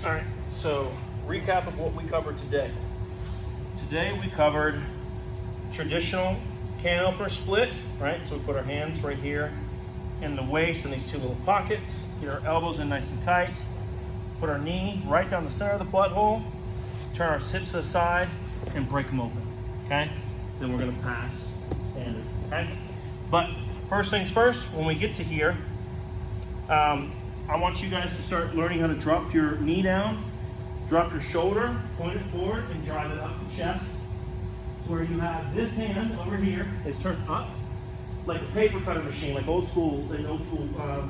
All right, so recap of what we covered today. Today we covered traditional can opener split, right? So we put our hands right here in the waist in these two little pockets, get our elbows in nice and tight, put our knee right down the center of the butthole, turn our hips to the side, and break them open, okay? Then we're gonna pass standard, okay? But first things first, when we get to here, I want you guys to start learning how to drop your knee down, drop your shoulder, point it forward, and drive it up the chest. To where you have this hand over here is turned up like a paper cutter machine, like old school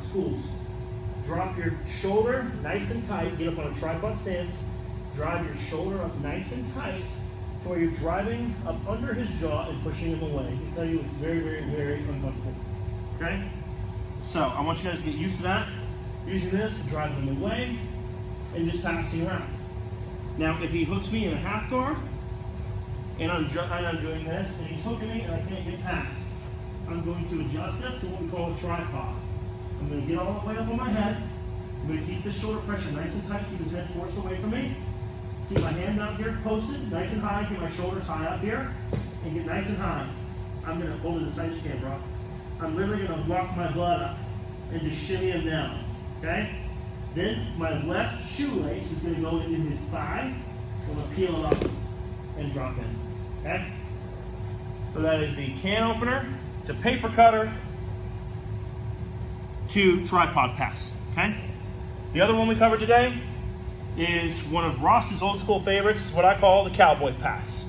schools. Drop your shoulder nice and tight, get up on a tripod stance, drive your shoulder up nice and tight to where you're driving up under his jaw and pushing him away. I can tell you it's very, very, very uncomfortable, okay? So I want you guys to get used to that. Using this to drive them away and just passing around. Now, if he hooks me in a half guard and I'm doing this and he's hooking me and I can't get past, I'm going to adjust this to what we call a tripod. I'm going to get all the way up on my head. I'm going to keep this shoulder pressure nice and tight, keep his head forced away from me. Keep my hand down here posted, nice and high, get my shoulders high up here, and get nice and high. I'm going to hold it as tight as you can, bro. I'm literally going to lock my butt up and just shimmy him down. Okay? Then my left shoelace is going to go into his thigh. I'm going to peel it up and drop in. Okay? So that is the can opener to paper cutter to tripod pass. Okay? The other one we covered today is one of Ross's old school favorites, what I call the cowboy pass.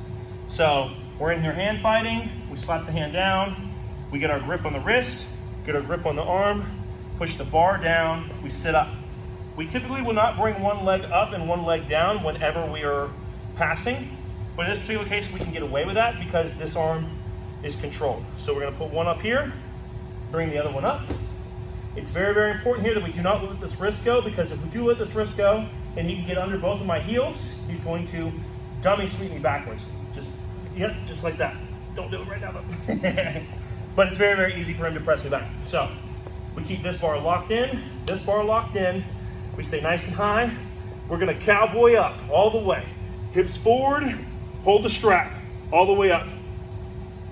So we're in here hand fighting. We slap the hand down. We get our grip on the wrist, get our grip on the arm, push the bar down, we sit up. We typically will not bring one leg up and one leg down whenever we are passing, but in this particular case we can get away with that because this arm is controlled. So we're gonna put one up here, bring the other one up. It's very, very important here that we do not let this wrist go, because if we do let this wrist go and he can get under both of my heels, he's going to dummy sweep me backwards. Just like that. Don't do it right now though. But it's very, very easy for him to press me back. So we keep this bar locked in, we stay nice and high. We're gonna cowboy up all the way. Hips forward, hold the strap all the way up.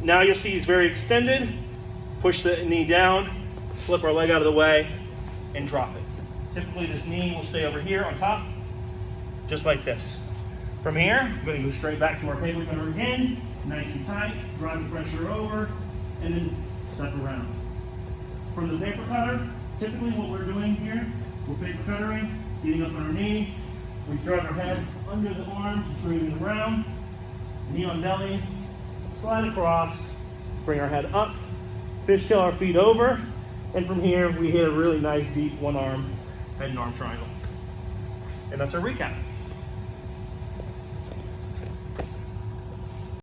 Now you'll see he's very extended. Push the knee down, slip our leg out of the way, and drop it. Typically this knee will stay over here on top, just like this. From here, we're gonna go straight back to our paper cutter again, nice and tight, drive the pressure over, and then step around. From the paper cutter, typically what we're doing here, we're paper cuttering, getting up on our knee, we drive our head under the arm to turn it around, knee on belly, slide across, bring our head up, fishtail our feet over, and from here we hit a really nice deep one arm head and arm triangle. And that's our recap.